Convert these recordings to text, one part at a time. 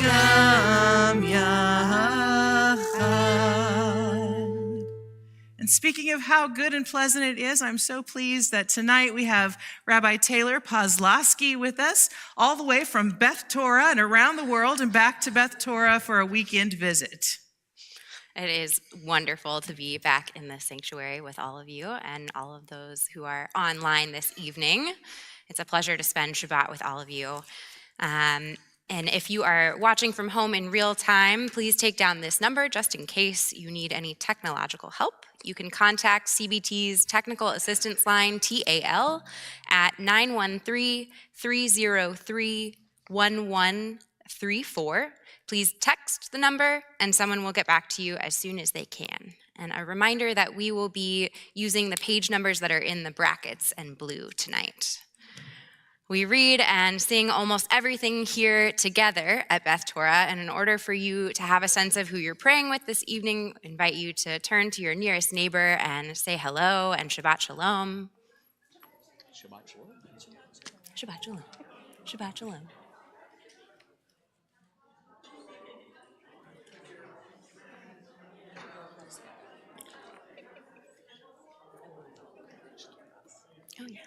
גם יחד. And speaking of how good and pleasant it is, I'm so pleased that tonight we have Rabbi Taylor Poslosky with us, all the way from Beth Torah and around the world and back to Beth Torah for a weekend visit. It is wonderful to be back in the sanctuary with all of you and all of those who are online this evening. It's a pleasure to spend Shabbat with all of you. And if you are watching from home in real time, please take down this number just in case you need any technological help. You can contact CBT's Technical Assistance Line, TAL, at 913-303-1134. Please text the number and someone will get back to you as soon as they can. And a reminder that we will be using the page numbers that are in the brackets and blue tonight. We read and sing almost everything here together at Beth Torah, and in order for you to have a sense of who you're praying with this evening, I invite you to turn to your nearest neighbor and say hello and Shabbat Shalom. Shabbat Shalom. Shabbat Shalom. Shabbat Shalom. Oh, yeah.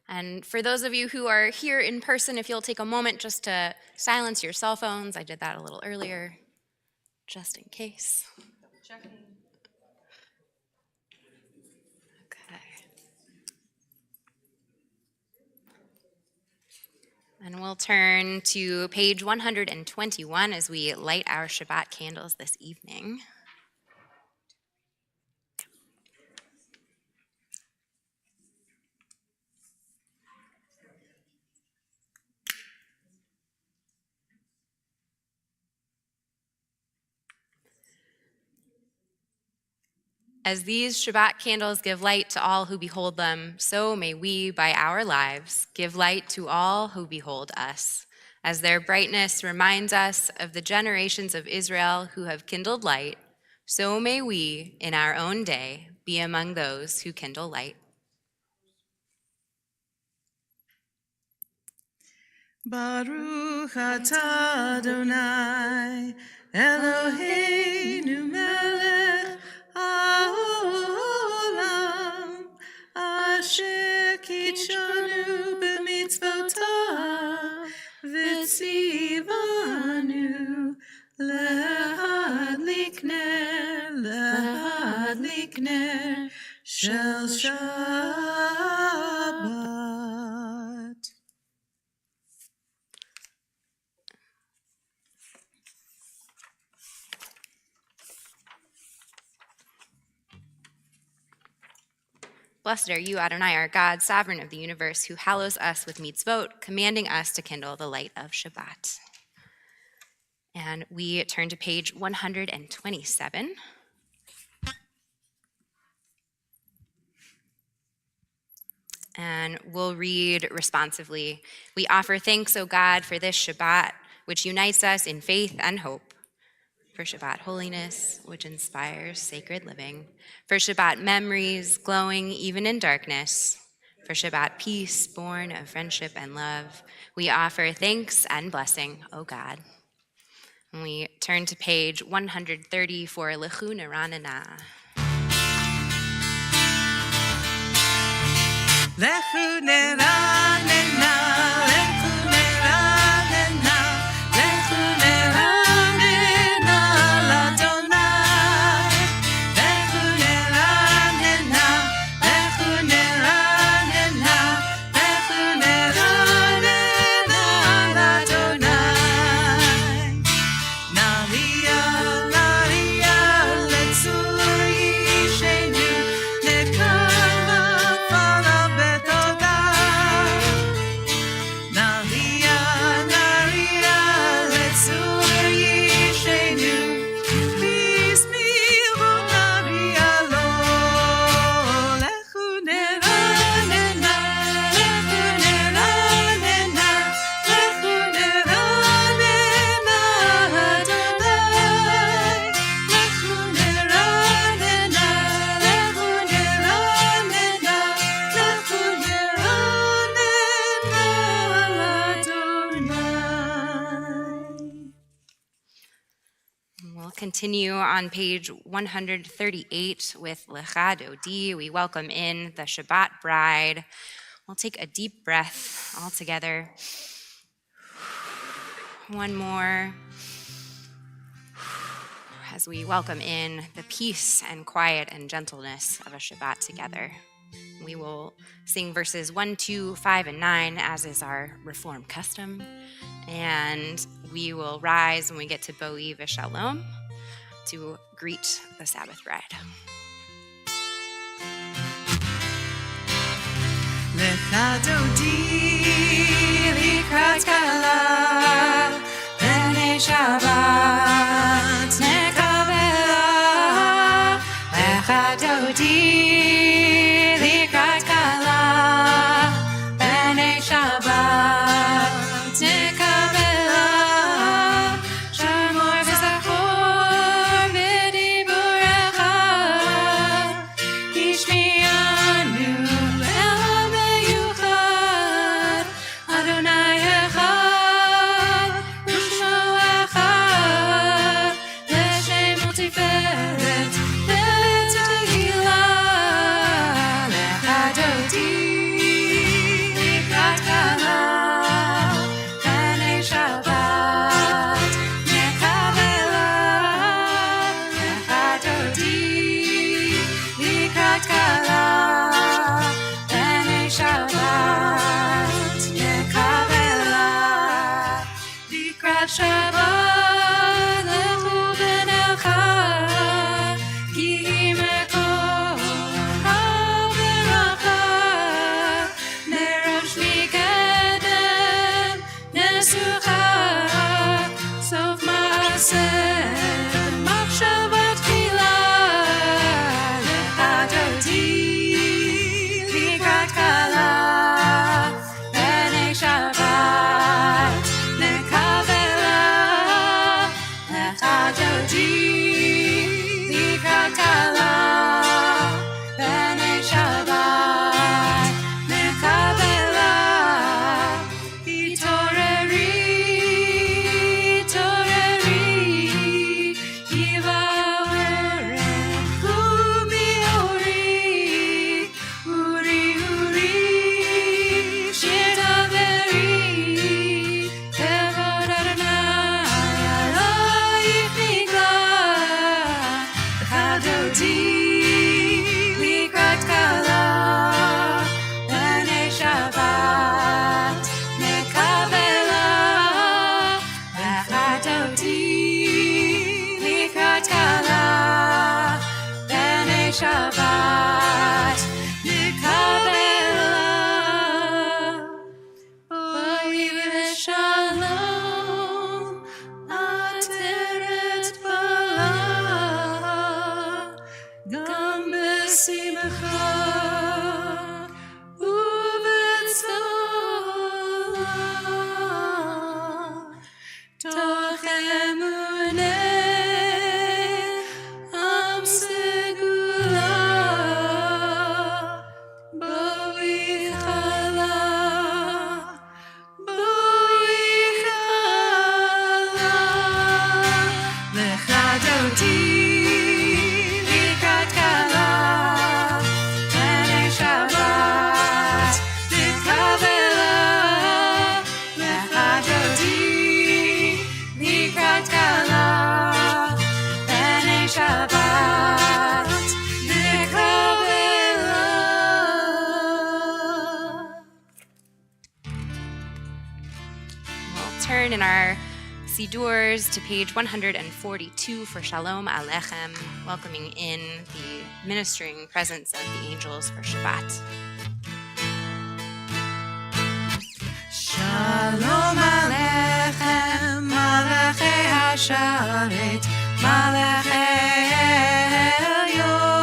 And for those of you who are here in person, if you'll take a moment just to silence your cell phones. I did that a little earlier, just in case. Checking. Okay. And we'll turn to page 121 as we light our Shabbat candles this evening. As these Shabbat candles give light to all who behold them, so may we, by our lives, give light to all who behold us, as their brightness reminds us of the generations of Israel who have kindled light, so may we, in our own day, be among those who kindle light. Baruch atah Adonai, Eloheinu melech haolam, asher kitshanu b'mitzvotav, v'tzivanu lehadlik ner shel Shabbat. Blessed are you, Adonai, our God, sovereign of the universe, who hallows us with mitzvot, commanding us to kindle the light of Shabbat. And we turn to page 127. And we'll read responsively. We offer thanks, O God, for this Shabbat, which unites us in faith and hope. For Shabbat holiness, which inspires sacred living. For Shabbat memories, glowing even in darkness. For Shabbat peace, born of friendship and love. We offer thanks and blessing, O God. And we turn to page 130 for Lechu Neranena. Lechu Neranena, Lechu Neranena, Lechu Neranena l'Adonai. Lechu Neranena, Lechu Neranena, Lechu Neranena l'Adonai. Na'aliyah, na'aliyah, letzur yishenu, nekama falav betodah. continue on page 138 with Lecha Dodi. We welcome in the Shabbat bride. We'll take a deep breath all together. One more. As we welcome in the peace and quiet and gentleness of a Shabbat together. We will sing verses 1, 2, 5, and 9, as is our Reform custom. And we will rise when we get to Boi v'Shalom to greet the Sabbath bride. Lecha Dodi likrat kala b'nei Shabbat nekavela. Lecha Dodi likrat kala b'nei Shabbat nekavela. Shamor v'zachor b'diburecha ishmi'anu Shabbat lechu b'nelcha ki mekor ha'veracha nerosh mikedem nesucha sof ma'aseh machshavat tchila. Lecha Dodi likrat kala b'nei Shabbat nekavela. Lecha Dodi likrat kala b'nei Shabbat nekavela. Itoreri, itoreri, yivaorech u'mi'ori, uri, uri, shir daveri, kevod Adonai Elohich nigla. Lecha Dodi likrat kala b'nei Shabbat nekavela. Lecha Dodi likrat kala b'nei Shabbat nekavela. Boi v'Shalom ateret bala gam b'simcha u'b'tzola toch emuneh am segula. Boi chala, boi chala. Lecha Dodi likrat kala b'nei Shabbat nekavela. Lecha Dodi likrat kala b'nei Shabbat nekavela. We'll turn in our Sidurs to page 142 for Shalom Alechem, welcoming in the ministering presence of the angels for Shabbat. Shalom Alechem, Malachei Hasharet, Malachei Elyon.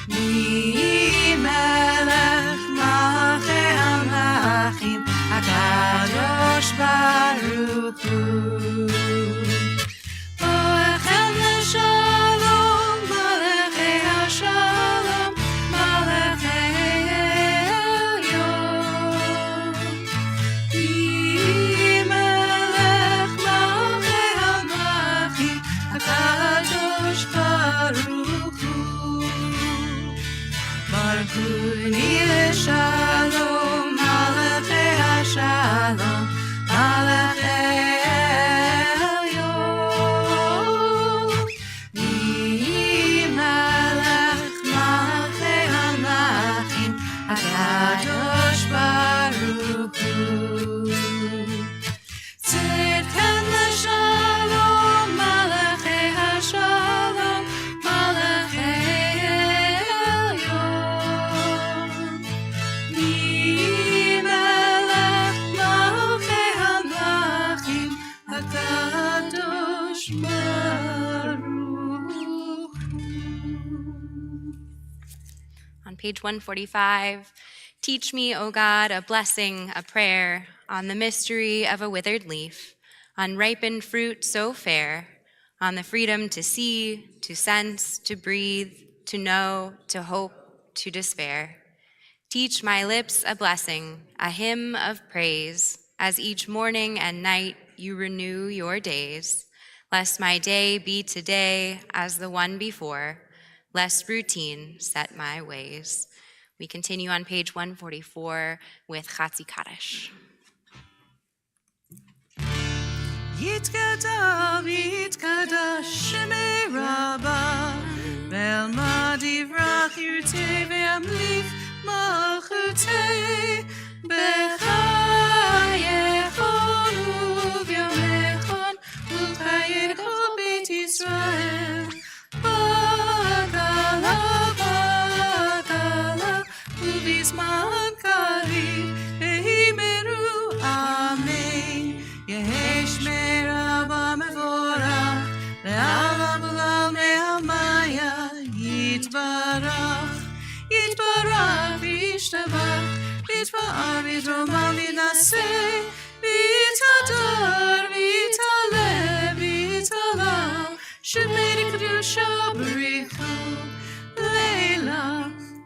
Mi Melech Malachei HaMelachim, HaKadosh Baruch Hu. Boechem l'shalom, Malachei Hashalom, Malachei Elyon. Mi Melech Malachei HaMelachim, Page 145. Teach me, O God, a blessing, a prayer, on the mystery of a withered leaf, on ripened fruit so fair, on the freedom to see, to sense, to breathe, to know, to hope, to despair. Teach my lips a blessing, a hymn of praise, as each morning and night you renew your days. Lest my day be today as the one before, lest routine set my ways. We continue on page 144 with Chatzi Kaddish. Yitkadav, yitkadash, shemei Rabba, Belma divrach yurtei ve'amlif malchutei, bechayechon uvyomechon, uchayer kol Beit Yisrael, bagala, bagala, uvizman kariv, vehimeru, amen. Yehesh meraba mevorach, le'ala bulal me'amaya, yitbarach, yitbarach, v'yishtabach, v'yitfa'ar, v'yitromam, v'yinaseh, v'yitador, v'yitaleh, v'yitalal, shemei kedusha b'richu, leila,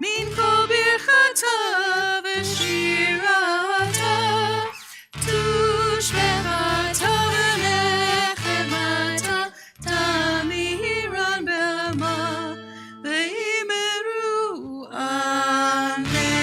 min kol birchata v'shirata, tushmevata v'nechemata, tamiran belma, ve'imeru amen.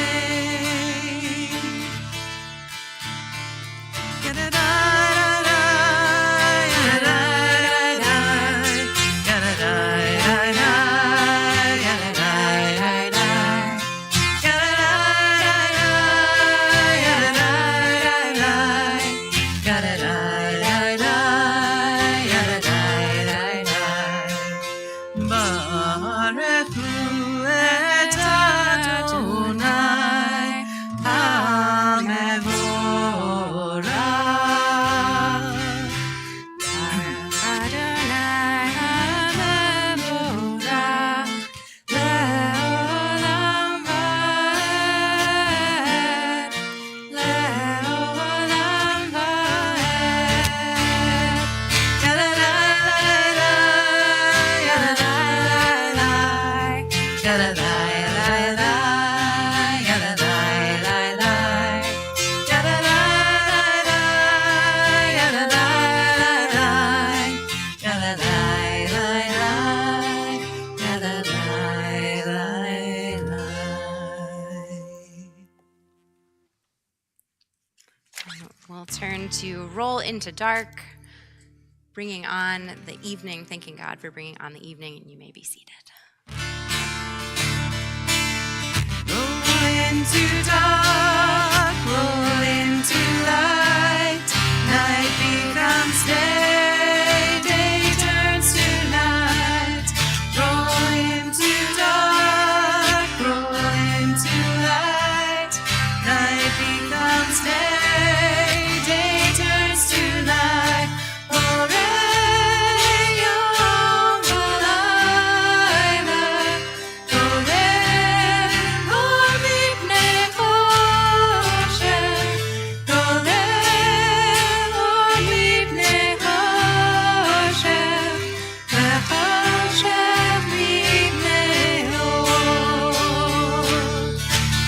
Barechu et Adonai hamevorach. Adonai hamevorach, le'olam va'ed, le'olam va'ed. We'll turn to Roll into Dark, bringing on the evening, thanking God for bringing on the evening, and you may be seated. Roll into dark, roll into light. Night becomes day, day turns to night. Roll into dark, roll into light. Night becomes day, day turns to night. Yom v'layla, golem or mipnei choshev, golem or mipnei choshev, v'choshev mipnei or.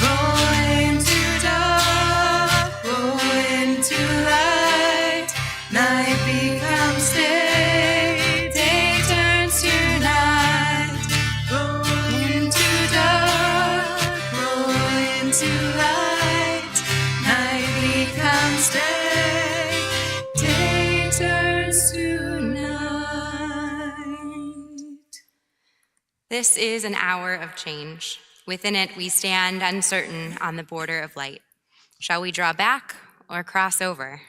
Roll into dark, roll into light. Night becomes day, day turns to night. Roll into dark, roll into light. Night becomes day, day turns to night. This is an hour of change. Within it, we stand uncertain on the border of light. Shall we draw back or cross over?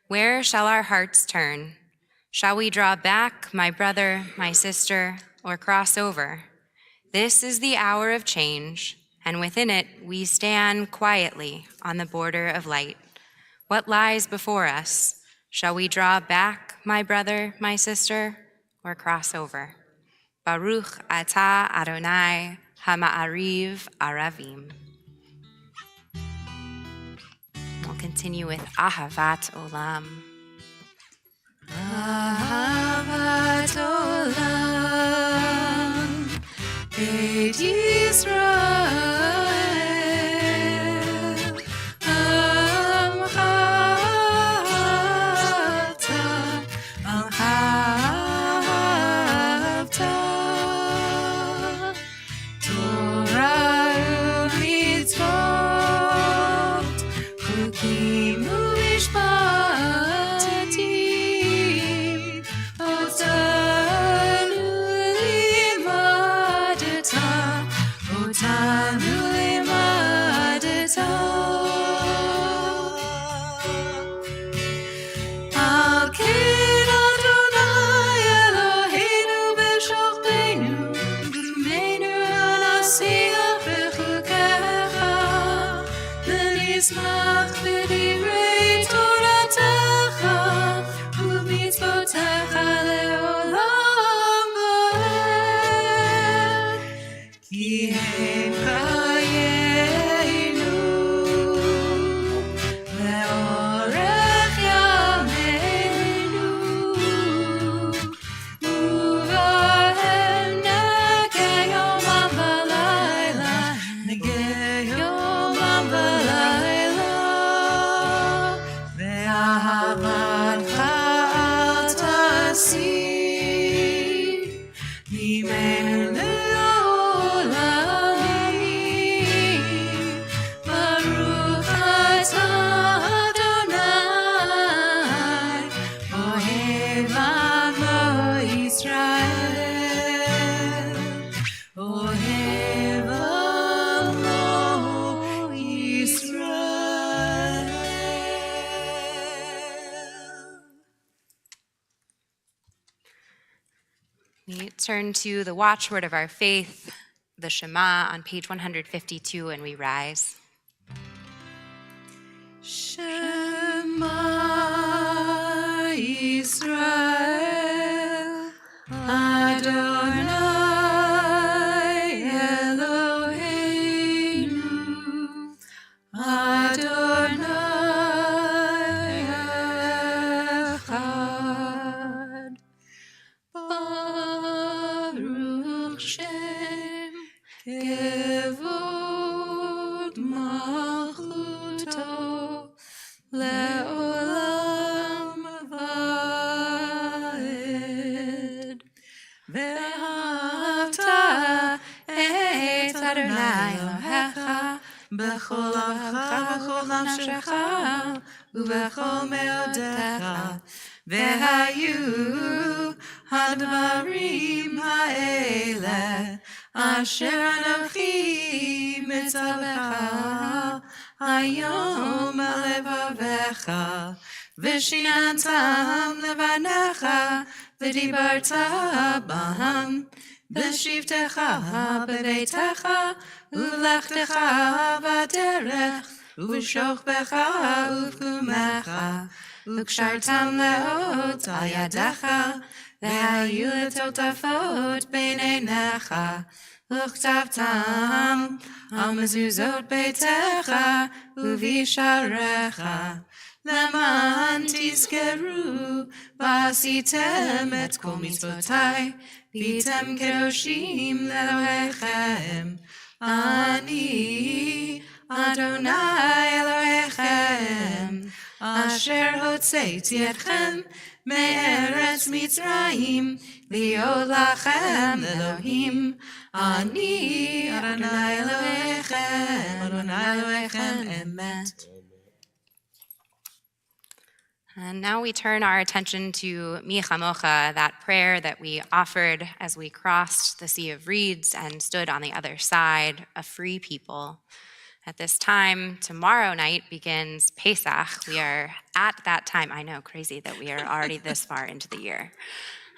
Where shall our hearts turn? Shall we draw back, my brother, my sister, or cross over? This is the hour of change, and within it we stand quietly on the border of light. What lies before us? Shall we draw back, my brother, my sister, or cross over? Baruch atah Adonai Hama'ariv Aravim. We'll continue with Ahavat Olam. Ahavat Olam, Beit Yisrael, Amcha Ahavta, Torah u'mitzvot, Chukim u'mishpatim, Otanu limadeta, Otanu limadeta. Al ken Adonai Eloheinu b'shochtenu, b'tumenu nasiach b'chukecha, v'nismach b'divrei Toratecha, u'b'mitzvotecha le'olam va'ed. Ki hem chayenu, le'orech yameinu, uvahem negeh yomam v'layla, negeh yomam v'layla, ve'ahavatcha al tasir, mimenu le'olamim. Baruch atah Adonai, ohev amo Yisrael, ohev amo Yisrael. We turn to the watchword of our faith, the Shema, on page 152, and we rise. Shema Yisrael, Adonai Eloheinu, Adonai Echad. Baruch Shem Kevod Malchuto Le'olam Va'ed. Ve'ahavta et Adonai Elohecha b'chol lavcha v'chol nafshecha u'v'chol me'odecha. Ve'hayu hadvarim ha'ele asher anochi mitzalecha hayom alevavecha v'shinantam levanecha v'dibarta b'ham b'shivtecha b'beitecha u'lechtecha b'derech u'v'shochbecha u'v'kumecha u'kshartam le'ot al yadecha ve'hayu letotafot b'neinecha u'chtavtam al mezuzot beitecha u'visharecha leman tizkeru v'asitem et kol mitzvotai v'tem kedoshim le'elohechem ani Adonai Elohechem asher hotzeiti etchem me'eretz Mitzrayim li'od lachem Elohim ani Adonai Elohechem emet. And now we turn our attention to Mi Chamocha, that prayer that we offered as we crossed the Sea of Reeds and stood on the other side, a free people. At this time, tomorrow night begins Pesach. We are at that time. I know, crazy that we are already this far into the year.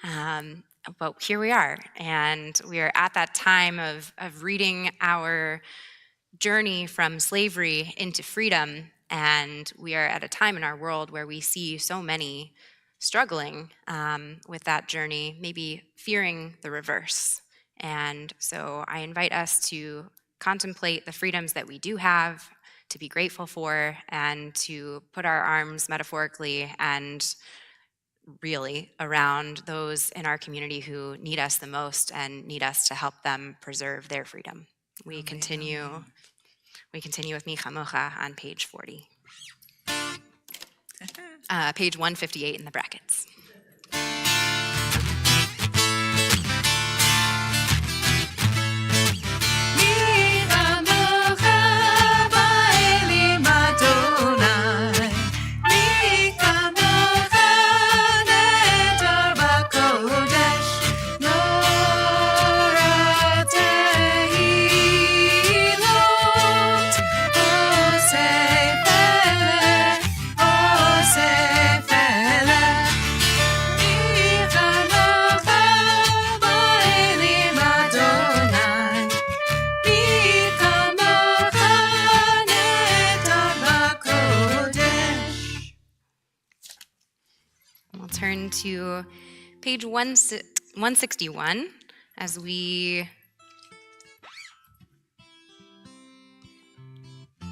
But here we are, and we are at that time of reading our journey from slavery into freedom. And we are at a time in our world where we see so many struggling with that journey, maybe fearing the reverse, And so I invite us to contemplate the freedoms that we do have, to be grateful for, and to put our arms metaphorically and really around those in our community who need us the most and need us to help them preserve their freedom. We continue with Mi Chamocha on page 40. Page 158 in the brackets. We'll turn to page 161 as we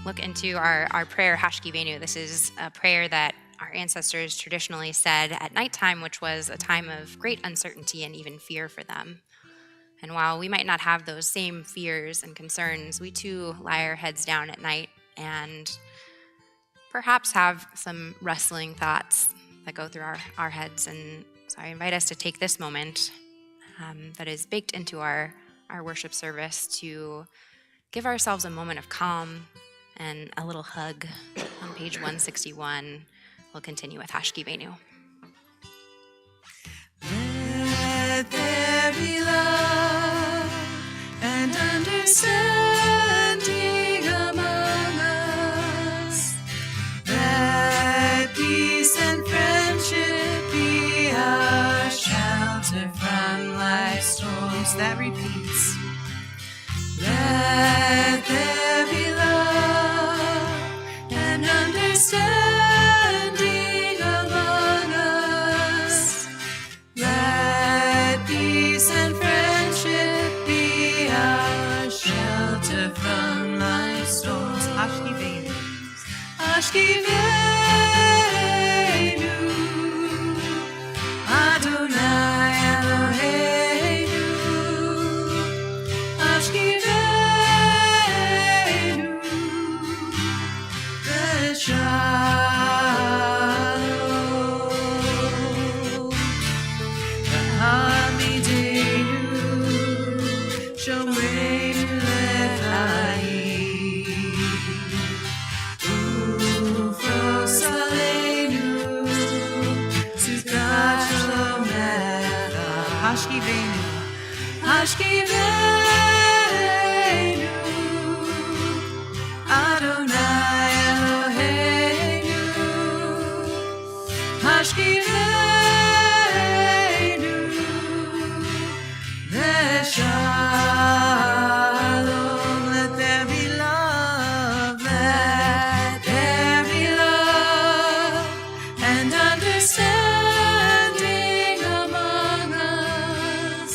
look into our prayer, Hashkivenu. This is a prayer that our ancestors traditionally said at nighttime, which was a time of great uncertainty and even fear for them. And while we might not have those same fears and concerns, we too lie our heads down at night and perhaps have some wrestling thoughts that go through our heads. And so I invite us to take this moment that is baked into our worship service to give ourselves a moment of calm and a little hug. On page 161, we'll continue with Hashkivenu. Let there be love and understanding among us. Let peace and friendship be our shelter from life's storms. That repeats. Let there be love and understanding among us. Let peace and friendship be our shelter from life's storms. Hashkivenu. Hashkivenu. Adonai Eloheinu. Hashkivenu. Shalom. Hamidenu. Shomeinu Lefai. Ufros Aleinu. Sukkot Shalom Lecha. Hashkivenu. Hashkivenu. Adonai Eloheinu. Hashkivenu. Shalom. Let there be love. Let there be love and understanding among us.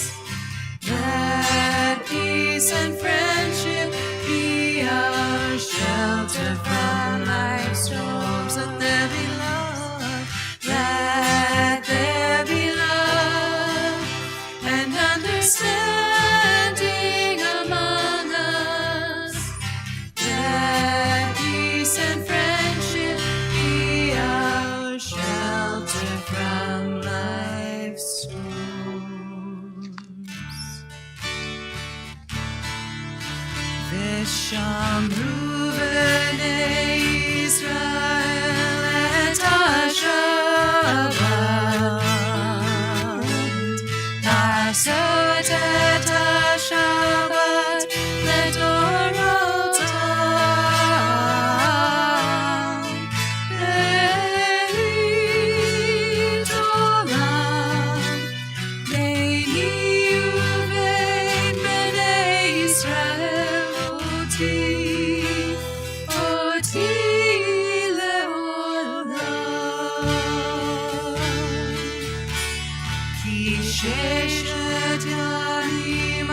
Let peace and friendship be our shelter from life's storms. Let there be love. Let there be love and understanding among us. Let peace and friendship be our shelter from life's storms. V'shamru b'nei Yisrael et ha-Shabbat. Ta'asot et ha-Shabbat לדורותם. ברית עולם ביני ובין בני ישראל. אותי לעולם. כי ששת ימים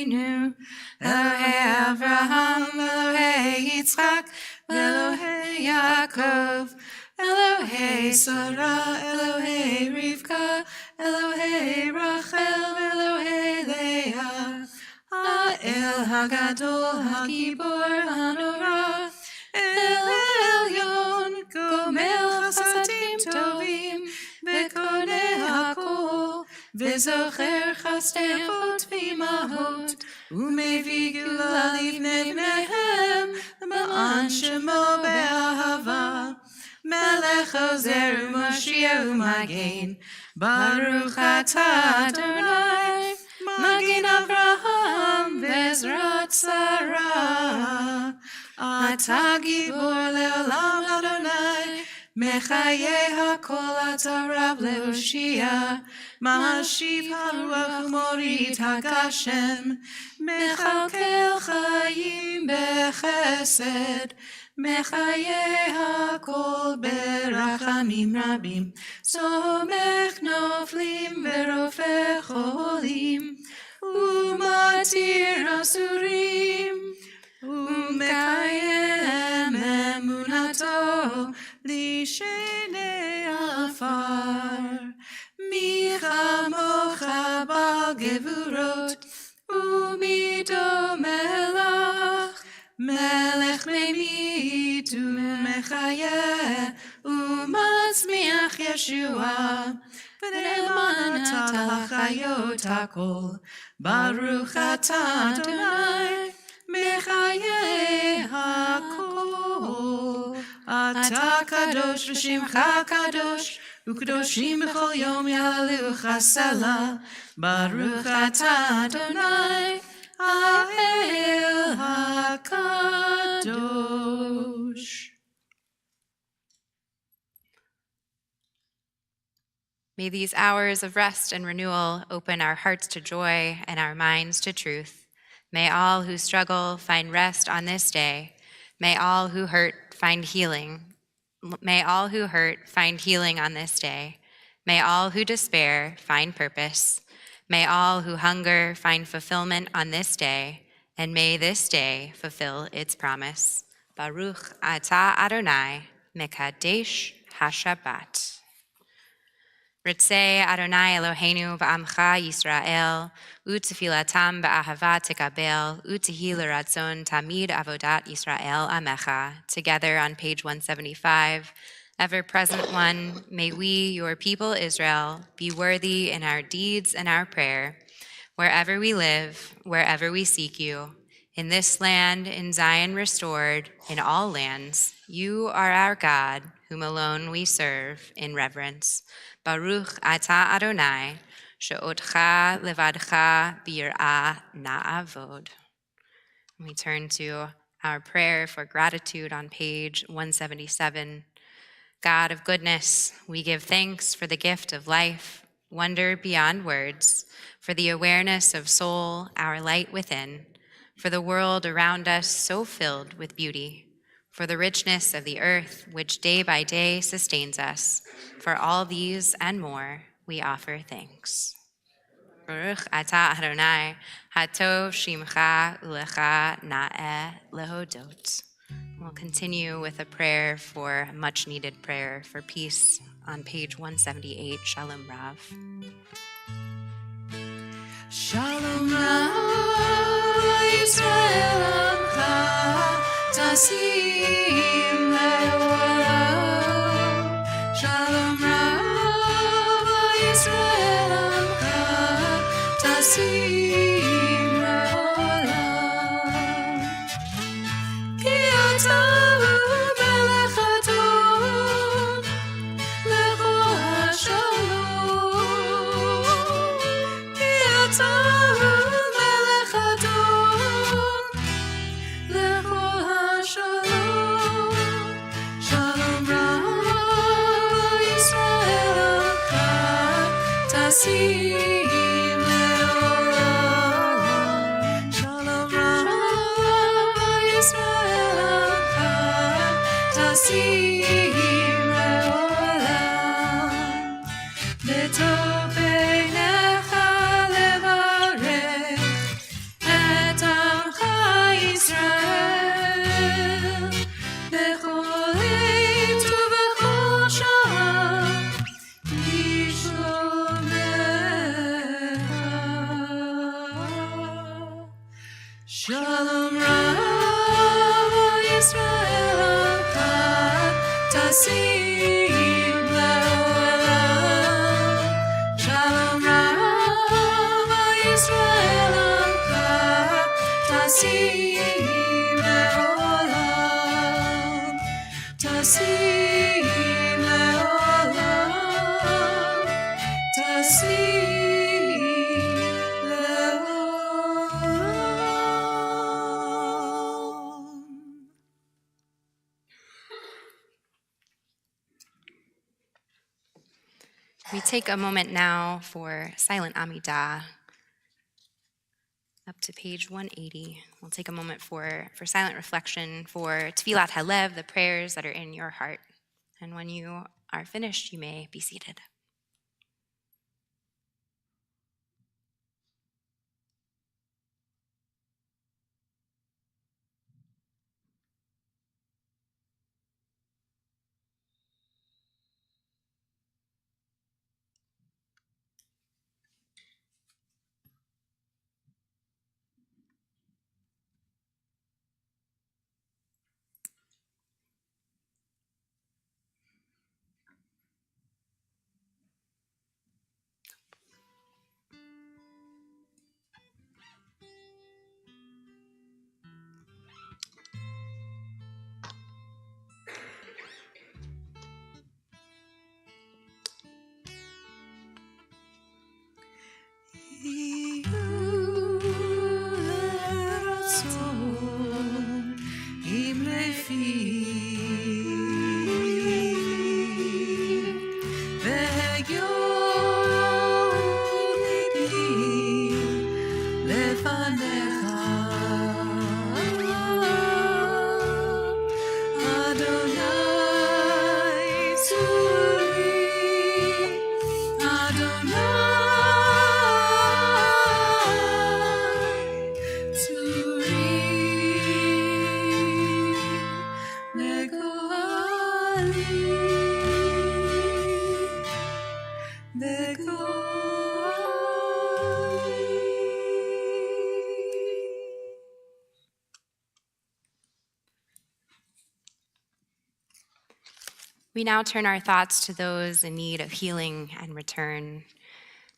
Eloheinu, Elohei Avraham, Elohei Yitzchak, Elohei Yaakov, Elohei Sarah, Elohei Rivka, Elohei Rachel, Elohei Leah, Ha'el Hagadol, Hagibor, Hanora, El Elyon, Gomel Chasadim Tovim, Bekonei Hakol, V'zocher Chasdechot V'imahot, U'mevii Gula Livnei Bneihem, Ma'an Shemo Be'ahava, Melech Ozer U'Moshiach U'Magen, Baruch Atah Adonai, Magen Avraham Ve'ezrat Sarah, Atah Gibor Le'olam Adonai, Mechayeh HaKol Atah Rab Le'Hoshia, Mahashiv HaRuach U'Morit HaGashem, Mechalkel Chayim Bechesed, Mechayeh HaKol Berachamim Rabim, Somech Noflim Verofeh Cholim, U'matir Asurim, U'mekayem Emunato Lishenei Afar, Mi chamocha bal gevurot, U'mido melach, Melech memit u'mechayeh, U'matzmiach Yeshua, V'ne'eman atah chayot hakol, Baruch atah Adonai, Mechayeh hakol. Atah kadosh v'shimcha kadosh, U'kadoshim b'chol yom yahalelucha selah, Baruch atah Adonai, Ha'el HaKadosh. May these hours of rest and renewal open our hearts to joy and our minds to truth. May all who struggle find rest on this day. May all who hurt find healing. May all who hurt find healing on this day. May all who despair find purpose. May all who hunger find fulfillment on this day. And may this day fulfill its promise. Baruch atah Adonai, Mekadesh HaShabbat. Ritzei Adonai Eloheinu v'amcha Yisrael, u'tefilatam ba'ahava tekabel, u'tehi l'ratzon tamid avodat Yisrael amecha. Together on page 175, ever-present one, may we, your people Israel, be worthy in our deeds and our prayer, wherever we live, wherever we seek you, in this land, in Zion restored, in all lands. You are our God, whom alone we serve in reverence. Baruch atah Adonai, she'otcha levadcha b'yir'ah na'avod. We turn to our prayer for gratitude on page 177. God of goodness, we give thanks for the gift of life, wonder beyond words, for the awareness of soul, our light within, for the world around us so filled with beauty, for the richness of the earth which day by day sustains us. For all these and more, we offer thanks. Baruch atah Adonai, hatov shimcha ulecha na'eh lehodot. We'll continue with a prayer for much needed prayer for peace on page 178, Shalom Rav. Shalom Rav, Yisrael Amcha, Tasim Le'olam. Shalom Rav, Yisrael Amcha, Tasim Le'olam. Ki atah Melech Adon, Lechol HaShalom. Ki atah Melech Adon, Lechol HaShalom. Shalom Rav Yisrael Tasim Leolam. Shalom Rav Yisrael Tasim Leolam. Tasim Leolam. Tasim Leolam. We take a moment now for silent Amidah, up to page 180. We'll take a moment for silent reflection, for Tfilat Halev, the prayers that are in your heart. And when you are finished, you may be seated. We now turn our thoughts to those in need of healing and return.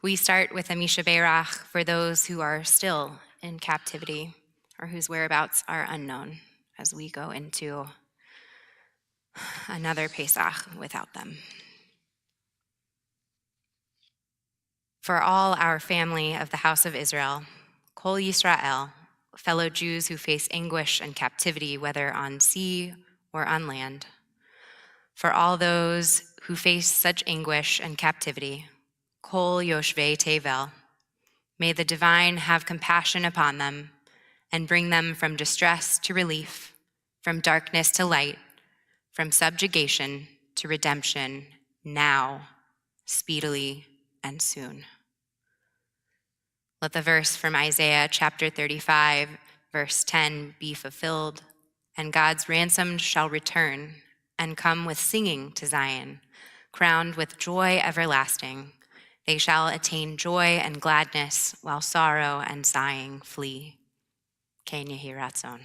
We start with a Misha Berach for those who are still in captivity or whose whereabouts are unknown as we go into another Pesach without them. For all our family of the house of Israel, Kol Yisrael, fellow Jews who face anguish and captivity, whether on sea or on land. For all those who face such anguish and captivity, Kol Yoshvei Tevel, may the divine have compassion upon them and bring them from distress to relief, from darkness to light, from subjugation to redemption, now, speedily, and soon. Let the verse from Isaiah chapter 35, verse 10 be fulfilled, and God's ransomed shall return and come with singing to Zion, crowned with joy everlasting. They shall attain joy and gladness while sorrow and sighing flee. Ken Yehi Ratzon.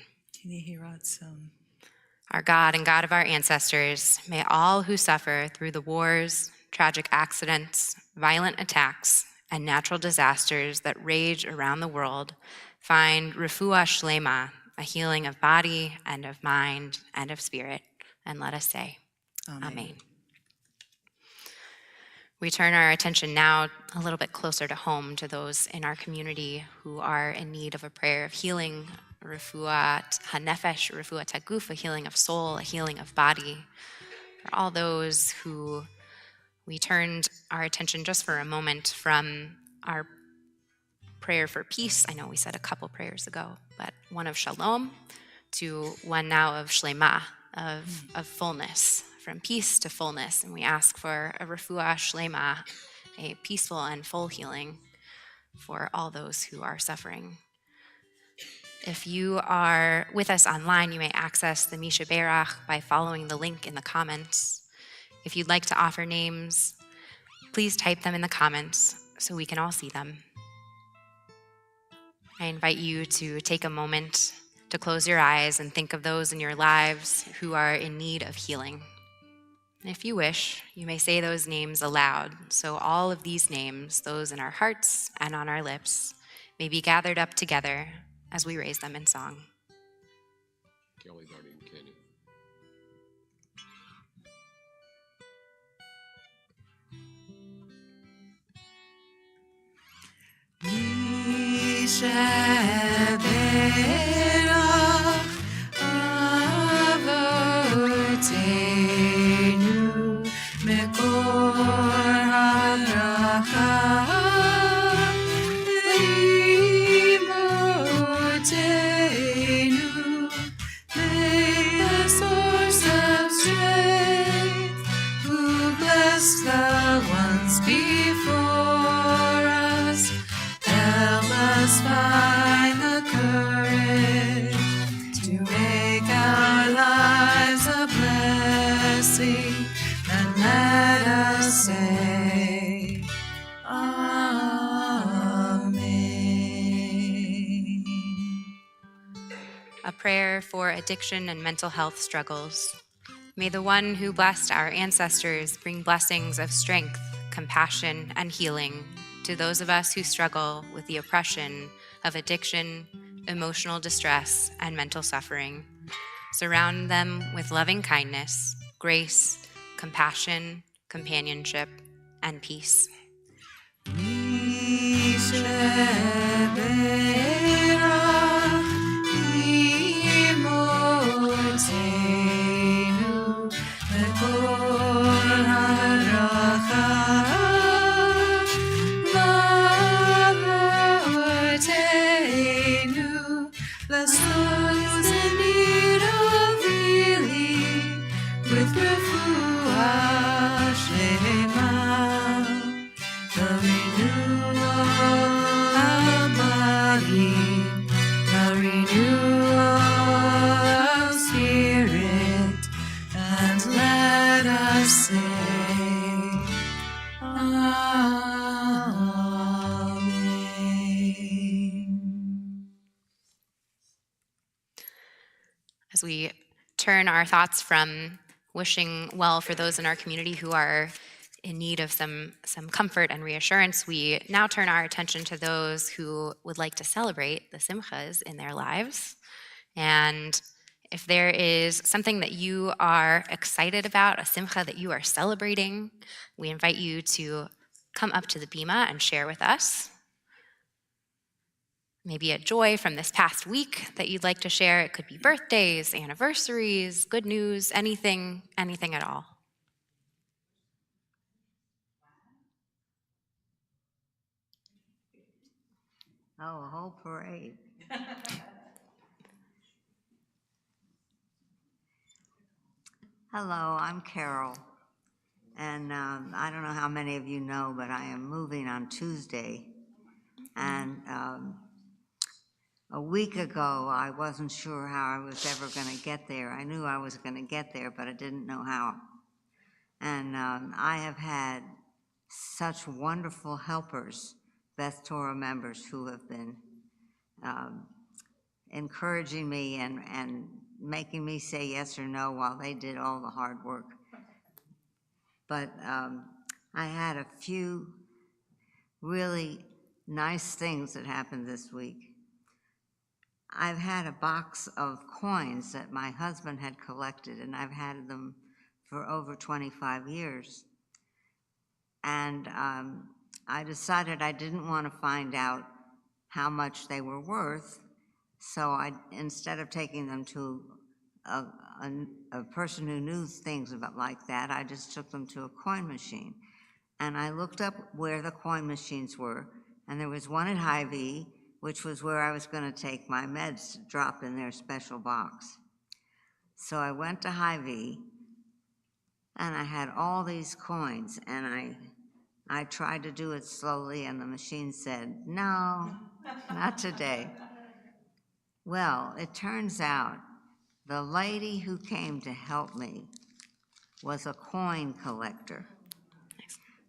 Our God and God of our ancestors, may all who suffer through the wars, tragic accidents, violent attacks, and natural disasters that rage around the world find refuah shlema, a healing of body and of mind and of spirit. And let us say, Amen. We turn our attention now a little bit closer to home, to those in our community who are in need of a prayer of healing, refuat hanefesh, refuat haguf, a healing of soul, a healing of body. For all those who we turned our attention just for a moment from our prayer for peace. I know we said a couple prayers ago, but one of shalom to one now of shlema, of fullness, from peace to fullness. And we ask for a refuah shlema, a peaceful and full healing for all those who are suffering. If you are with us online, you may access the Misha Berach by following the link in the comments. If you'd like to offer names, please type them in the comments so we can all see them. I invite you to take a moment to close your eyes and think of those in your lives who are in need of healing. And if you wish, you may say those names aloud, so all of these names, those in our hearts and on our lips, may be gathered up together as we raise them in song. Kelly, Darby, and Kenny. The ones before us, help us find the courage to make our lives a blessing, and let us say, Amen. A prayer for addiction and mental health struggles. May the one who blessed our ancestors bring blessings of strength, compassion, and healing to those of us who struggle with the oppression of addiction, emotional distress, and mental suffering. Surround them with loving kindness, grace, compassion, companionship, and peace. Bless those in need of healing with refuah shema, the renewal of body, the renewal of spirit, and let us say, Amen. As we turn our thoughts from wishing well for those in our community who are in need of some comfort and reassurance, we now turn our attention to those who would like to celebrate the simchas in their lives. And if there is something that you are excited about, a simcha that you are celebrating, we invite you to come up to the bima and share with us. Maybe a joy from this past week that you'd like to share. It could be birthdays, anniversaries, good news, anything at all. Oh, a whole parade. Hello, I'm Carol, and I don't know how many of you know, but I am moving on Tuesday, and a week ago, I wasn't sure how I was ever going to get there. I knew I was going to get there, but I didn't know how. And I have had such wonderful helpers, Beth Torah members, who have been encouraging me and making me say yes or no while they did all the hard work. But I had a few really nice things that happened this week. I've had a box of coins that my husband had collected, and I've had them for over 25 years. And I decided I didn't want to find out how much they were worth, so instead of taking them to a person who knew things about like that, I just took them to a coin machine. And I looked up where the coin machines were, and there was one at Hy-Vee, which was where I was going to take my meds to drop in their special box. So I went to Hy-Vee, and I had all these coins, and I tried to do it slowly, and the machine said, no, not today. Well, it turns out the lady who came to help me was a coin collector.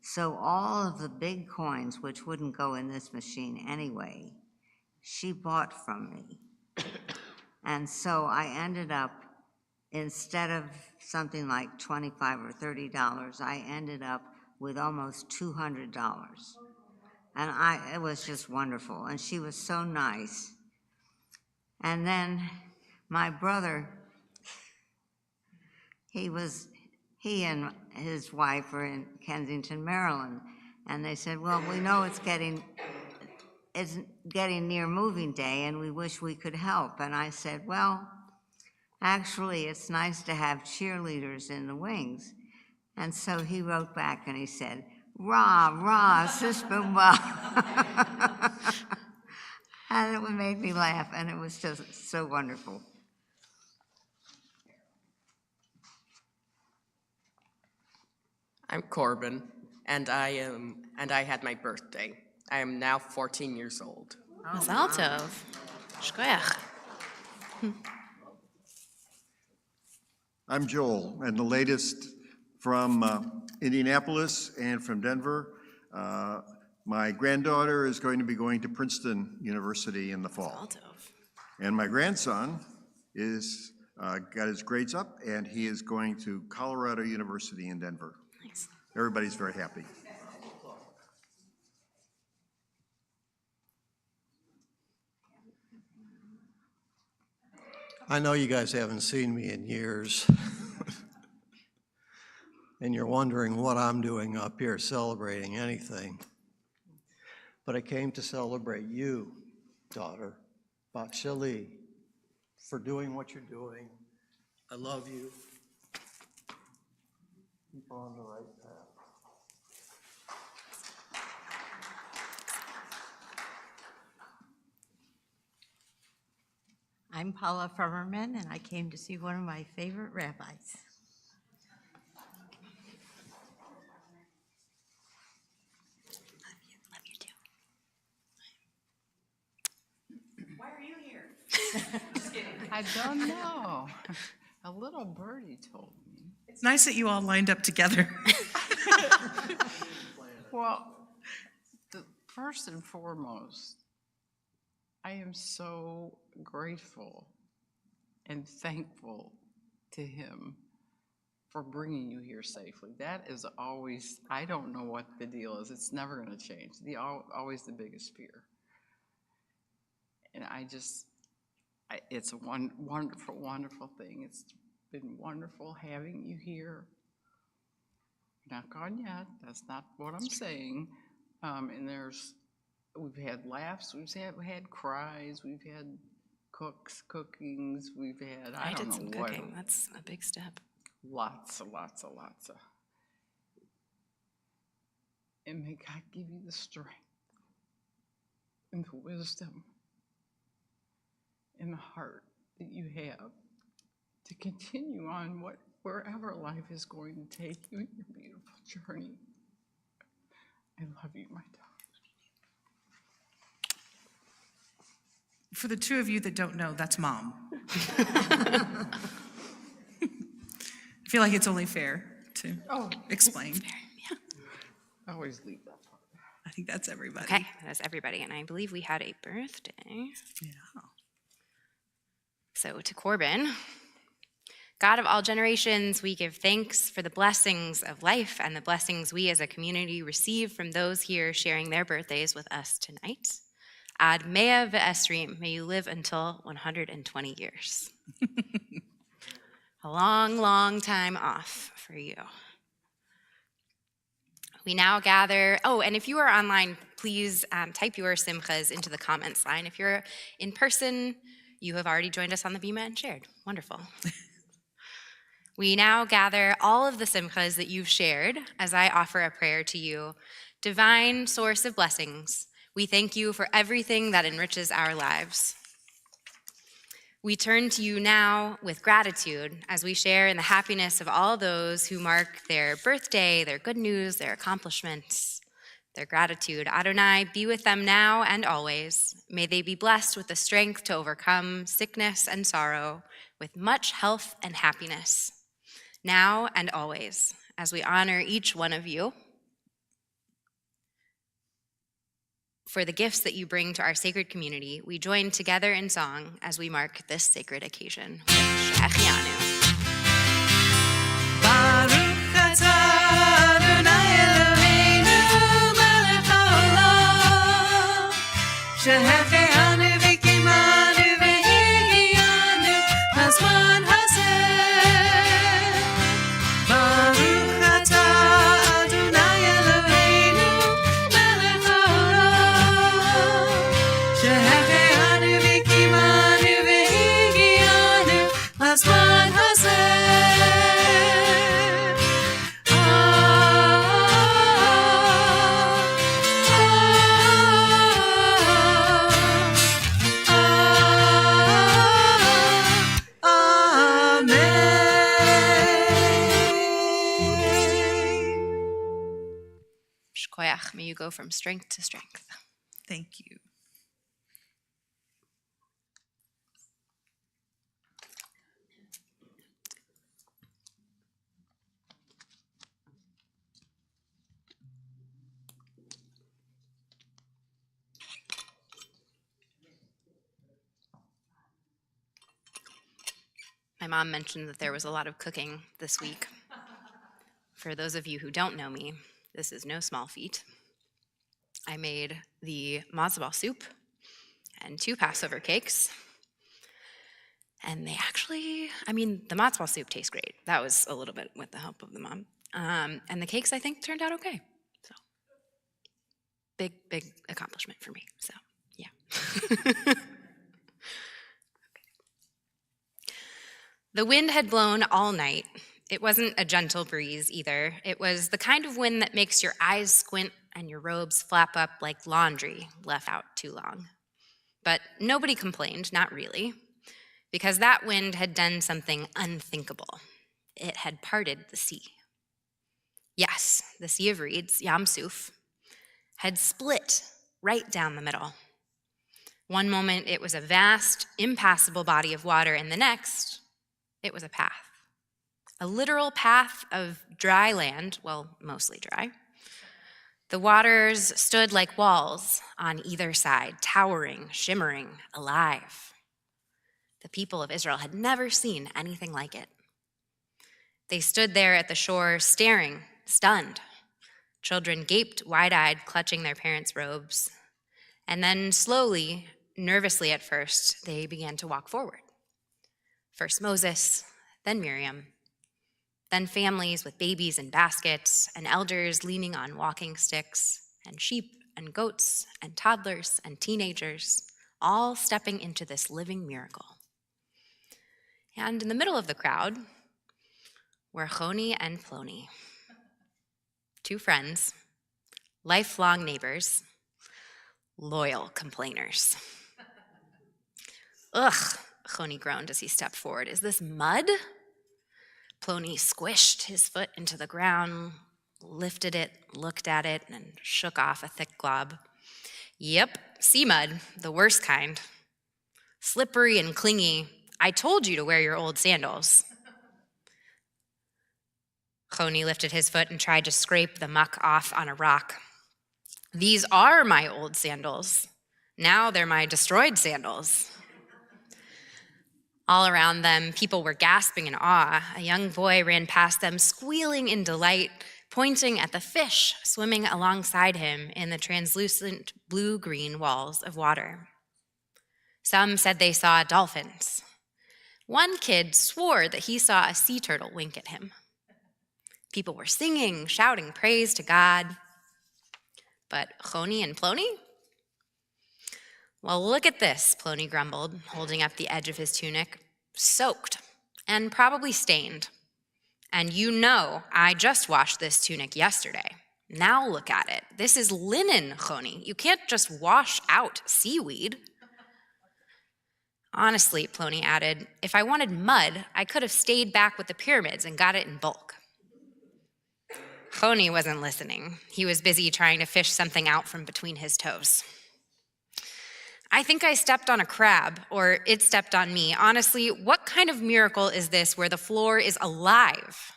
So all of the big coins, which wouldn't go in this machine anyway, she bought from me. And so I ended up, instead of something like $25 or $30, I ended up with almost $200. And it was just wonderful. And she was so nice. And then my brother, he and his wife were in Kensington, Maryland. And they said, well, we know it's getting near moving day, and we wish we could help. And I said, well, actually, it's nice to have cheerleaders in the wings. And so he wrote back and he said, rah, rah, sister, rah. And it made me laugh, and it was just so wonderful. I'm Corbin, and I had my birthday. I am now 14 years old. Mazal tov. Shkoyach. I'm Joel, and the latest from Indianapolis and from Denver. My granddaughter is going to be going to Princeton University in the fall. And my grandson is got his grades up, and he is going to Colorado University in Denver. Nice. Everybody's very happy. I know you guys haven't seen me in years, and you're wondering what I'm doing up here celebrating anything. But I came to celebrate you, daughter, Bat Shali, for doing what you're doing. I love you. Keep on the right path. I'm Paula Frummerman, and I came to see one of my favorite rabbis. Love you too. Why are you here? I don't know. A little birdie told me. It's nice that you all lined up together. Well, first and foremost, I am so grateful and thankful to him for bringing you here safely. That is always, I don't know what the deal is. It's never going to change. Always the biggest fear. And it's a wonderful, wonderful thing. It's been wonderful having you here. You're not gone yet. That's not what I'm saying. And we've had laughs, we've had cries, we've had cookings, we've had, I don't did know some what. cooking. That's a big step. Lots of. And may God give you the strength and the wisdom and the heart that you have to continue on wherever life is going to take you in your beautiful journey. I love you, my daughter. For the two of you that don't know, that's Mom. I feel like it's only fair to explain. I always leave that part. I think that's everybody. Okay, that's everybody. And I believe we had a birthday. Yeah. So to Corbin, God of all generations, we give thanks for the blessings of life and the blessings we as a community receive from those here sharing their birthdays with us tonight. Ad mea ve'esrim, may you live until 120 years. A long, long time off for you. We now gather, and if you are online, please type your simchas into the comments line. If you're in person, you have already joined us on the Bima and shared. Wonderful. We now gather all of the simchas that you've shared as I offer a prayer to you. Divine source of blessings, we thank you for everything that enriches our lives. We turn to you now with gratitude as we share in the happiness of all those who mark their birthday, their good news, their accomplishments, their gratitude. Adonai, be with them now and always. May they be blessed with the strength to overcome sickness and sorrow, with much health and happiness, now and always, as we honor each one of you. for the gifts that you bring to our sacred community, we join together in song as we mark this sacred occasion with She'echianu. Baruch atah Adonai Eloheinu melech haolam, she'echianu v'kimanu v'higianu hazman hazeh. Baruch atah Adonai Eloheinu melech haolam, she'echianu v'kimanu v'higianu hazman hazeh. Shkoyach, may you go from strength to strength. Thank you. My mom mentioned that there was a lot of cooking this week. For those of you who don't know me, this is no small feat. I made the matzo ball soup and 2 Passover cakes. And they actually, the matzo ball soup tastes great. That was a little bit with the help of the mom. And the cakes, I think, turned out okay. So, big accomplishment for me. So, yeah. The wind had blown all night. It wasn't a gentle breeze either. It was the kind of wind that makes your eyes squint and your robes flap up like laundry left out too long. But nobody complained, not really, because that wind had done something unthinkable. It had parted the sea. Yes, the Sea of Reeds, Yam Suf, had split right down the middle. One moment it was a vast, impassable body of water, and the next, it was a path. A literal path of dry land, well, mostly dry. The waters stood like walls on either side, towering, shimmering, alive. The people of Israel had never seen anything like it. They stood there at the shore, staring, stunned. Children gaped wide-eyed, clutching their parents' robes. And then slowly, nervously at first, they began to walk forward. First Moses, then Miriam, then families with babies in baskets, and elders leaning on walking sticks, and sheep and goats and toddlers and teenagers, all stepping into this living miracle. And in the middle of the crowd were Choni and Ploni, 2 friends, lifelong neighbors, loyal complainers. Ugh, Choni groaned as he stepped forward. Is this mud? Ploni squished his foot into the ground, lifted it, looked at it, and shook off a thick glob. Yep, sea mud, the worst kind. Slippery and clingy. I told you to wear your old sandals. Choni lifted his foot and tried to scrape the muck off on a rock. These are my old sandals. Now they're my destroyed sandals. All around them, people were gasping in awe. A young boy ran past them, squealing in delight, pointing at the fish swimming alongside him in the translucent blue-green walls of water. Some said they saw dolphins. One kid swore that he saw a sea turtle wink at him. People were singing, shouting praise to God. But Choni and Ploni? Well, look at this, Ploni grumbled, holding up the edge of his tunic. Soaked and probably stained. And you know I just washed this tunic yesterday. Now look at it. This is linen, Choni. You can't just wash out seaweed. Honestly, Ploni added, if I wanted mud, I could have stayed back with the pyramids and got it in bulk. Choni wasn't listening. He was busy trying to fish something out from between his toes. I think I stepped on a crab, or it stepped on me. Honestly, what kind of miracle is this where the floor is alive?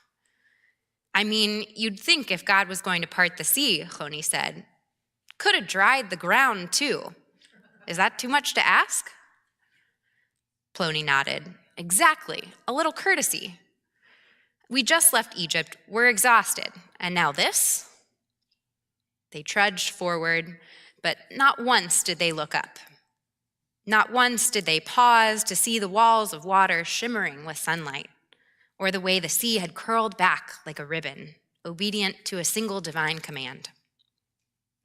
I mean, you'd think if God was going to part the sea, Choni said, Could have dried the ground, too. Is that too much to ask? Plony nodded. Exactly, a little courtesy. We just left Egypt, we're exhausted, and now this? They trudged forward, but not once did they look up. Not once did they pause to see the walls of water shimmering with sunlight, or the way the sea had curled back like a ribbon, obedient to a single divine command.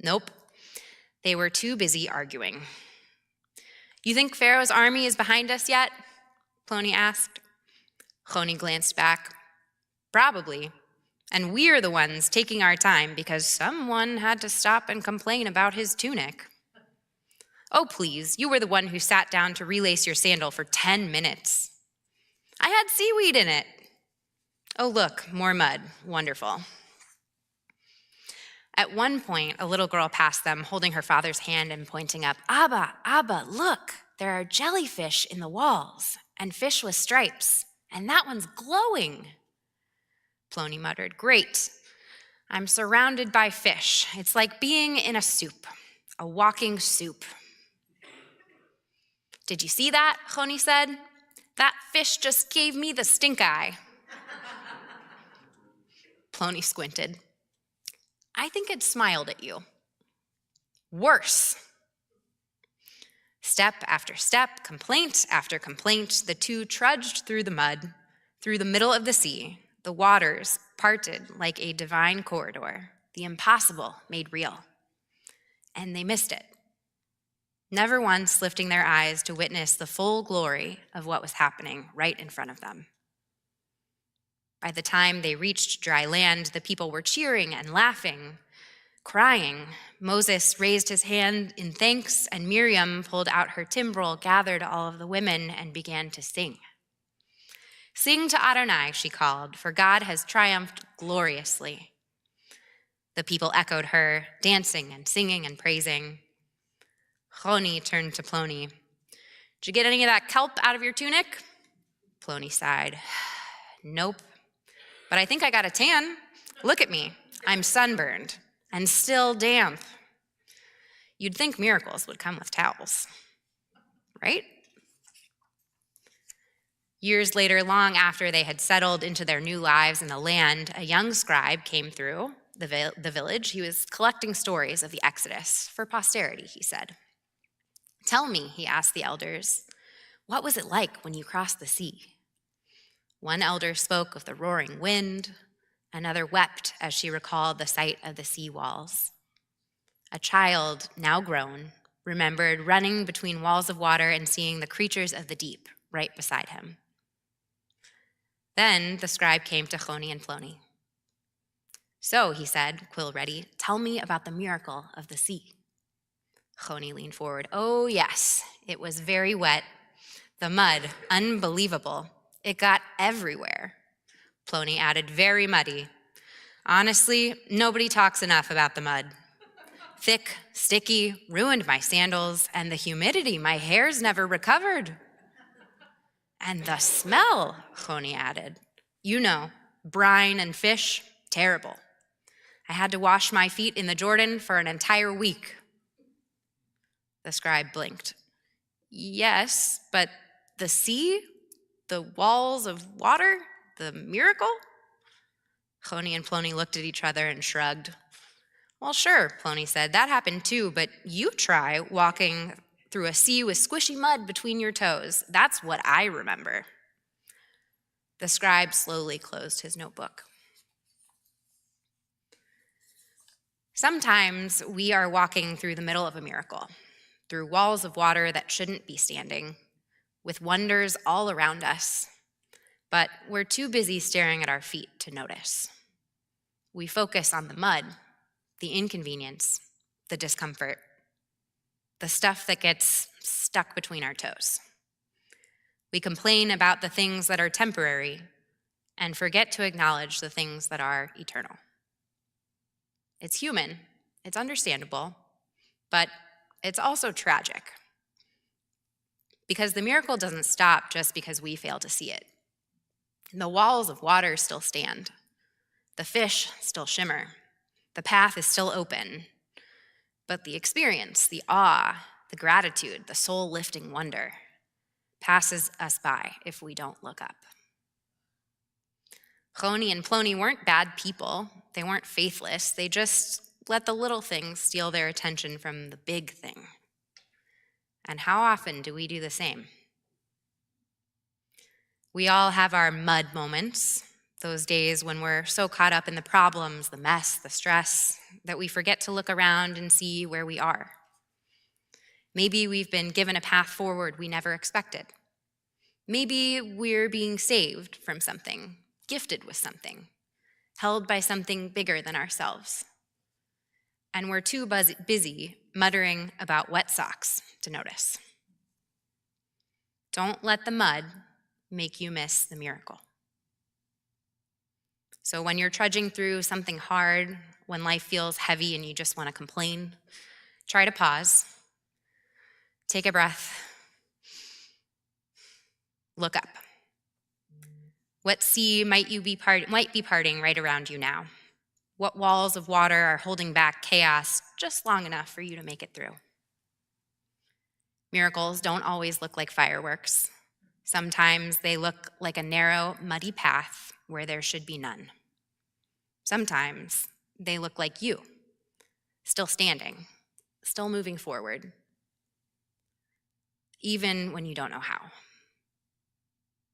Nope, they were too busy arguing. You think Pharaoh's army is behind us yet? Plony asked. Choni glanced back. Probably. And we're the ones taking our time because someone had to stop and complain about his tunic. Oh, please, you were the one who sat down to relace your sandal for 10 minutes. I had seaweed in it. Oh, look, more mud. Wonderful. At one point, a little girl passed them, holding her father's hand and pointing up. Abba, Abba, look, there are jellyfish in the walls, and fish with stripes, and that one's glowing. Plony muttered, great. I'm surrounded by fish. It's like being in a soup, a walking soup. Did you see that? Choni said. That fish just gave me the stink eye. Plony squinted. I think it smiled at you. Worse. Step after step, complaint after complaint, the two trudged through the mud, through the middle of the sea. The waters parted like a divine corridor, the impossible made real. And they missed it, never once lifting their eyes to witness the full glory of what was happening right in front of them. By the time they reached dry land, the people were cheering and laughing, crying. Moses raised his hand in thanks, and Miriam pulled out her timbrel, gathered all of the women, and began to sing. Sing to Adonai, she called, for God has triumphed gloriously. The people echoed her, dancing and singing and praising. Choni turned to Plony. Did you get any of that kelp out of your tunic? Plony sighed. Nope. But I think I got a tan. Look at me. I'm sunburned and still damp. You'd think miracles would come with towels, right? Years later, long after they had settled into their new lives in the land, a young scribe came through the village. He was collecting stories of the Exodus for posterity, he said. Tell me, he asked the elders, what was it like when you crossed the sea? One elder spoke of the roaring wind. Another wept as she recalled the sight of the sea walls. A child, now grown, remembered running between walls of water and seeing the creatures of the deep right beside him. Then the scribe came to Choni and Plony. So, he said, quill ready, tell me about the miracle of the sea. Choni leaned forward. Oh, yes, it was very wet. The mud, unbelievable. It got everywhere. Plony added, very muddy. Honestly, nobody talks enough about the mud. Thick, sticky, ruined my sandals, and the humidity, my hair's never recovered. And the smell, Choni added. You know, brine and fish, terrible. I had to wash my feet in the Jordan for an entire week. The scribe blinked. Yes, but the sea, the walls of water, the miracle? Choni and Plony looked at each other and shrugged. Well, sure, Plony said, that happened too, but you try walking through a sea with squishy mud between your toes. That's what I remember. The scribe slowly closed his notebook. Sometimes we are walking through the middle of a miracle, through walls of water that shouldn't be standing, with wonders all around us, but we're too busy staring at our feet to notice. We focus on the mud, the inconvenience, the discomfort, the stuff that gets stuck between our toes. We complain about the things that are temporary and forget to acknowledge the things that are eternal. It's human, it's understandable, but it's also tragic. Because the miracle doesn't stop just because we fail to see it. The walls of water still stand. The fish still shimmer. The path is still open. But the experience, the awe, the gratitude, the soul-lifting wonder passes us by if we don't look up. Choni and Ploni weren't bad people. They weren't faithless. They just let the little things steal their attention from the big thing. And how often do we do the same? We all have our mud moments, those days when we're so caught up in the problems, the mess, the stress, that we forget to look around and see where we are. Maybe we've been given a path forward we never expected. Maybe we're being saved from something, gifted with something, held by something bigger than ourselves. And we're too busy muttering about wet socks to notice. Don't let the mud make you miss the miracle. So when you're trudging through something hard, when life feels heavy and you just want to complain, try to pause, take a breath, look up. What sea might be parting right around you now? What walls of water are holding back chaos just long enough for you to make it through? Miracles don't always look like fireworks. Sometimes they look like a narrow, muddy path where there should be none. Sometimes they look like you, still standing, still moving forward, even when you don't know how.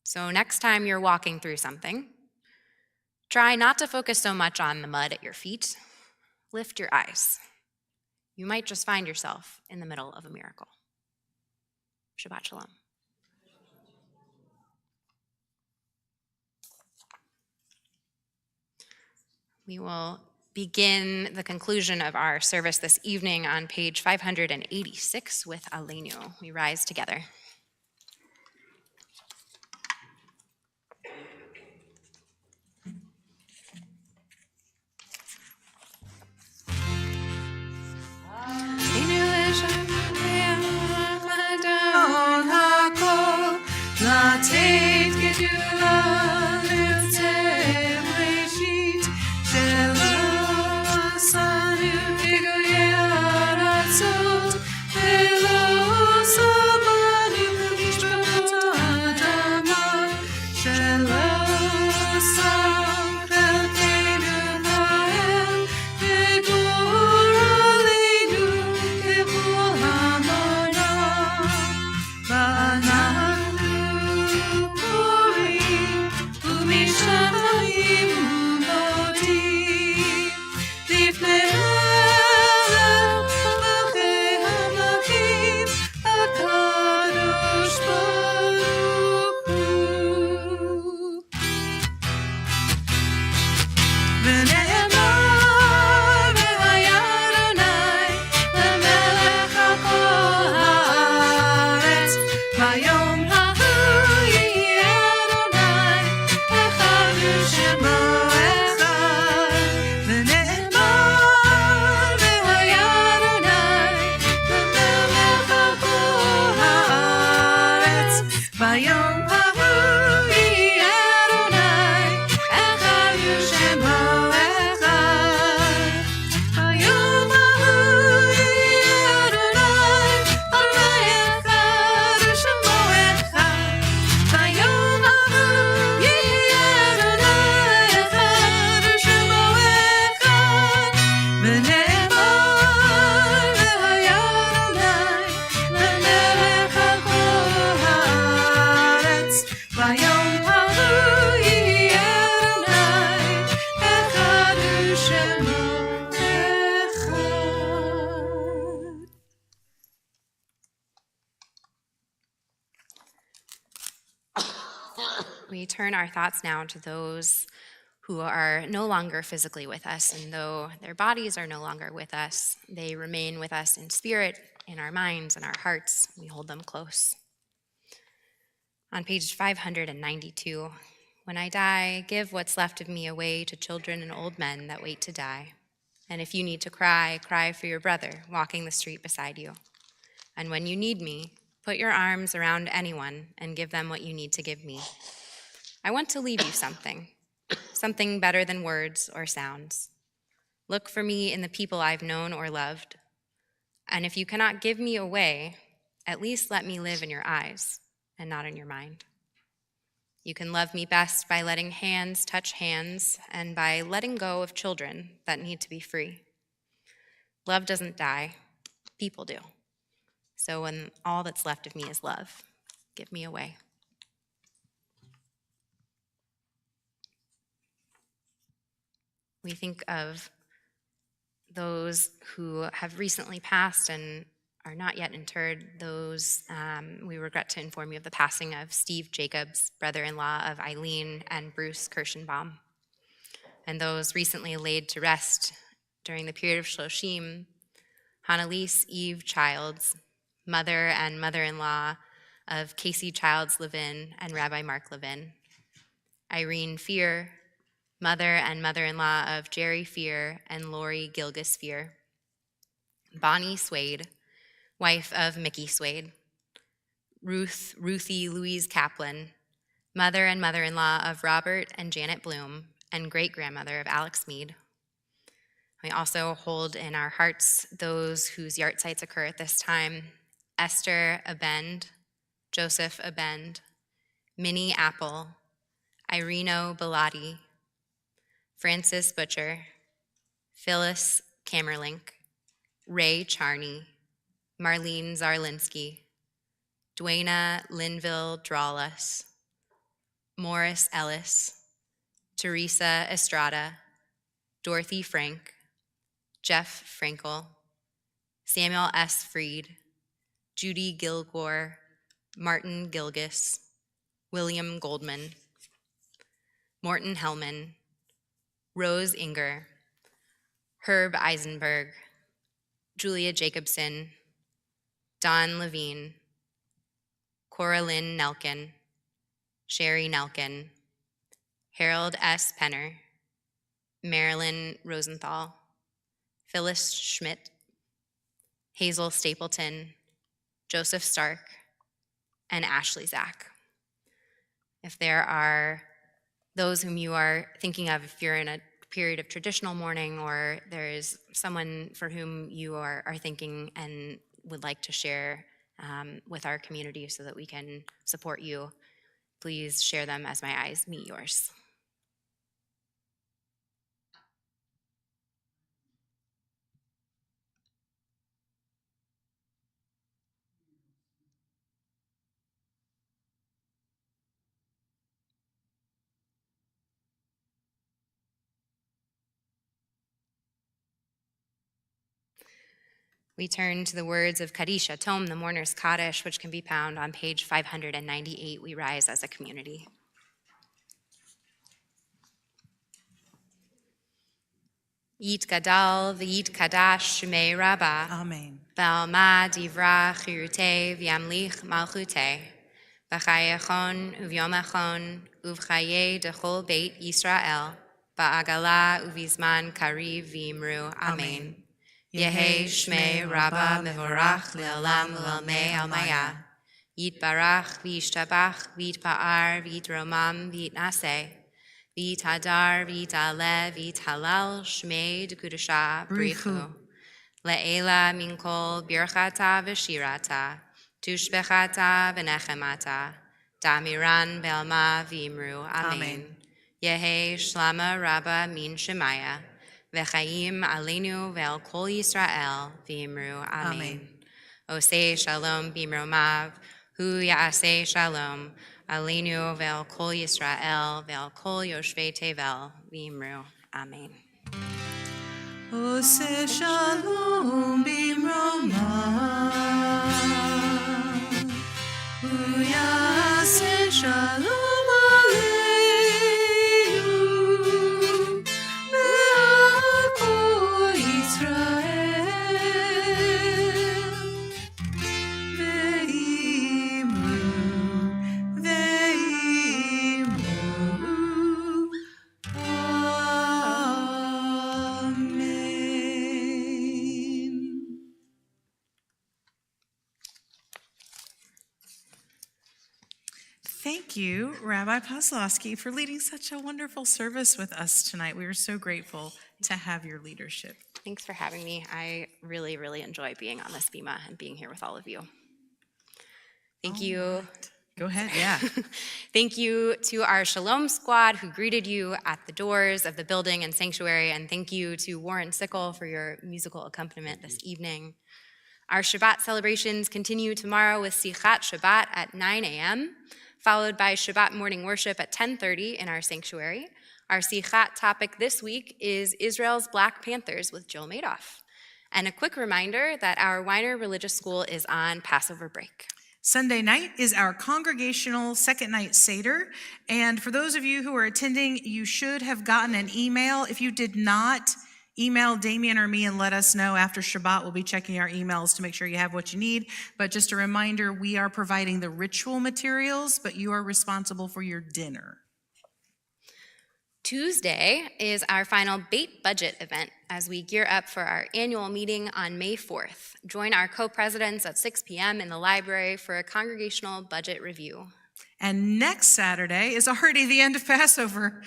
So next time you're walking through something, try not to focus so much on the mud at your feet. Lift your eyes. You might just find yourself in the middle of a miracle. Shabbat shalom. We will begin the conclusion of our service this evening on page 586 with Aleinu. We rise together. We turn our thoughts now to those who are no longer physically with us, and though their bodies are no longer with us, they remain with us in spirit, in our minds, and our hearts. We hold them close. On page 592, when I die, give what's left of me away to children and old men that wait to die. And if you need to cry, cry for your brother walking the street beside you. And when you need me, put your arms around anyone and give them what you need to give me. I want to leave you something better than words or sounds. Look for me in the people I've known or loved. And if you cannot give me away, at least let me live in your eyes and not in your mind. You can love me best by letting hands touch hands and by letting go of children that need to be free. Love doesn't die, people do. So when all that's left of me is love, give me away. We think of those who have recently passed and are not yet interred. Those, we regret to inform you of the passing of Steve Jacobs, brother-in-law of Eileen and Bruce Kirschenbaum. And those recently laid to rest during the period of Shloshim, Annalise Eve Childs, mother and mother-in-law of Casey Childs Levin and Rabbi Mark Levin, Irene Fear, mother and mother-in-law of Jerry Fear and Lori Gilgis Fear, Bonnie Swade, wife of Mickey Swade, Ruthie Louise Kaplan, mother and mother-in-law of Robert and Janet Bloom, and great-grandmother of Alex Mead. We also hold in our hearts those whose yahrzeits occur at this time: Esther Abend, Joseph Abend, Minnie Apple, Ireno Bellotti, Francis Butcher, Phyllis Kamerlink, Ray Charney, Marlene Zarlinski, Dwayna Linville Drawless, Morris Ellis, Teresa Estrada, Dorothy Frank, Jeff Frankel, Samuel S. Freed, Judy Gilgore, Martin Gilgis, William Goldman, Morton Hellman, Rose Inger, Herb Eisenberg, Julia Jacobson, Don Levine, Coraline Nelkin, Sherry Nelkin, Harold S. Penner, Marilyn Rosenthal, Phyllis Schmidt, Hazel Stapleton, Joseph Stark, and Ashley Zach. If there are those whom you are thinking of, if you're in a period of traditional mourning or there is someone for whom you are thinking and would like to share with our community so that we can support you, please share them as my eyes meet yours. We turn to the words of Kaddish Tom, the Mourner's Kaddish, which can be found on page 598. We rise as a community. Yit Gadal v'yit Kadash Shmei Rabbah. Amen. Ba'alma divra chirute v'yamlich malchute. B'chayachon uvyomachon uvchaye dechol beit Yisrael. Ba'agala uvizman kariv v'imru. Amen. Yehi Shmei Rabbah mevorach le'olam u'almei almaya. Yitbarach v'yishtabach v'yitpa'ar v'yitromam v'yitnaseh. V'yitadar v'yitale v'yithalal Shmei D'Kudusha Brichu. Le'ela minkol birchata v'shirata. Tushbechata v'nechemata. Damiran be'alma v'imru. Amen. Yehi Shlama Rabbah min Shemaya. V'chaim aleinu ve'al kol Yisrael v'imru. Amen. Oseh shalom b'imromav, hu ya'aseh shalom, aleinu ve'al kol Yisrael ve'al kol yoshvei tevel v'imru. Amen. Oseh shalom b'imromav, hu ya'aseh shalom Thank you, Rabbi Poslosky, for leading such a wonderful service with us tonight. We are so grateful to have your leadership. Thanks for having me. I really, really enjoy being on this bima and being here with all of you. Thank you. Go ahead, yeah. Thank you to our Shalom squad who greeted you at the doors of the building and sanctuary, and thank you to Warren Sickle for your musical accompaniment this evening. Our Shabbat celebrations continue tomorrow with Sichat Shabbat at 9 a.m., followed by Shabbat morning worship at 10:30 in our sanctuary. Our Sichat topic this week is Israel's Black Panthers with Jill Madoff. And a quick reminder that our Weiner Religious School is on Passover break. Sunday night is our congregational second night Seder. And for those of you who are attending, you should have gotten an email. If you did not, email Damien or me and let us know after Shabbat. We'll be checking our emails to make sure you have what you need. But just a reminder, we are providing the ritual materials, but you are responsible for your dinner. Tuesday is our final Bait Budget event as we gear up for our annual meeting on May 4th. Join our co-presidents at 6 p.m. in the library for a congregational budget review. And next Saturday is already the end of Passover.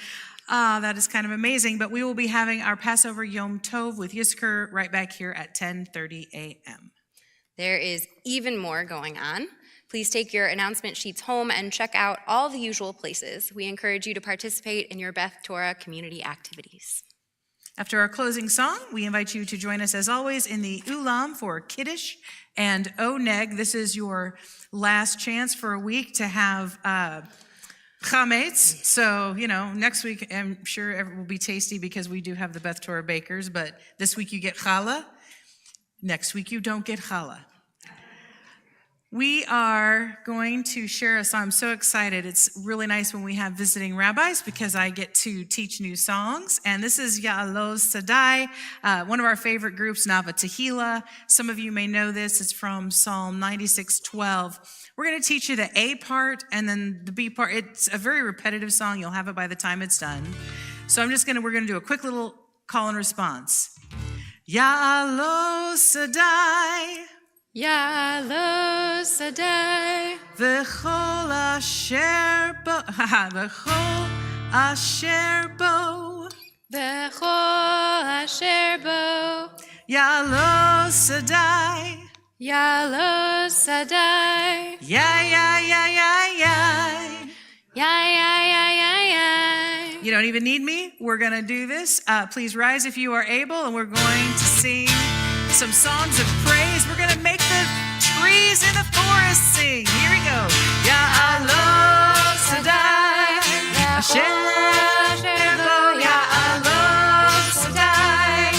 That is kind of amazing, but we will be having our Passover Yom Tov with Yizkor right back here at 10:30 a.m. There is even more going on. Please take your announcement sheets home and check out all the usual places. We encourage you to participate in your Beth Torah community activities. After our closing song, we invite you to join us as always in the Ulam for Kiddush and Oneg. This is your last chance for a week to have chametz. So, next week I'm sure it will be tasty because we do have the Beth Torah bakers, but this week you get challah. Next week you don't get challah. We are going to share a song. I'm so excited. It's really nice when we have visiting rabbis because I get to teach new songs. And this is Ya'aloz Sadai, one of our favorite groups, Nava Tehillah. Some of you may know this. It's from Psalm 96:12. We're going to teach you the A part and then the B part. It's a very repetitive song. You'll have it by the time it's done. So we're going to do a quick little call and response. Ya'aloz Sadai. Ya'aloz Sadai, V'chol asher bo, v'chol asher bo, V'chol asher bo, Ya'aloz Sadai, Ya'aloz Sadai, ya ya ya ya ya. Ya ya ya ya ya. You don't even need me. We're gonna do this. Please rise if you are able, and we're going to sing some songs of praise. We're gonna make the trees in the forest sing. Here we go. Ya'aloz Sadai, Asher bo, Ya'aloz Sadai,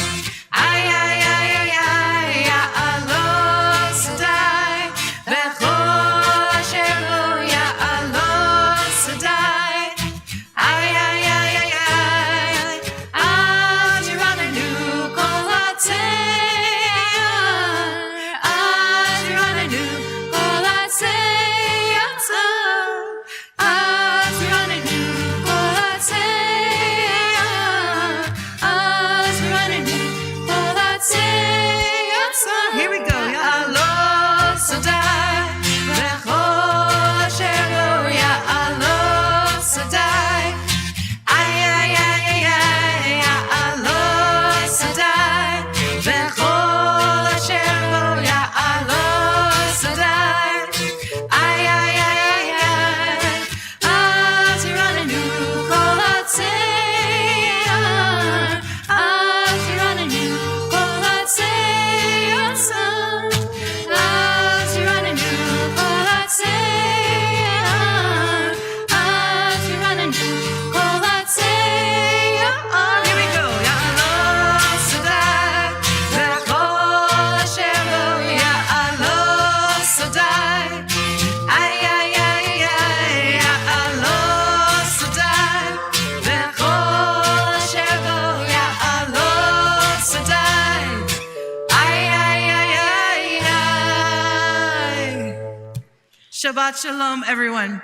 ay ay ay ay ay, Ya'aloz Sadai, V'chol asher bo, Ya'aloz Sadai, ay ay ay ay ay, ad yiranenu kol hatzei. Here we go. Ya'aloz Sadai, v'chol asher bo, Ya'aloz Sadai, ay ay ay ay ay, Ya'aloz Sadai, v'chol asher bo, Ya'aloz Sadai, ay ay ay ay ay, az yiranenu kol hatzeir, az yiranenu kol hatzeir, az yiranenu kol hatzeir, az yiranenu kol hatzeir. Here we go. Ya'aloz Sadai, v'chol asher bo, Ya'aloz Sadai, ay ay ay ay, Ya'aloz Sadai, v'chol asher bo, Ya'aloz Sadai, ay ay ay ay ay. Shabbat shalom, everyone.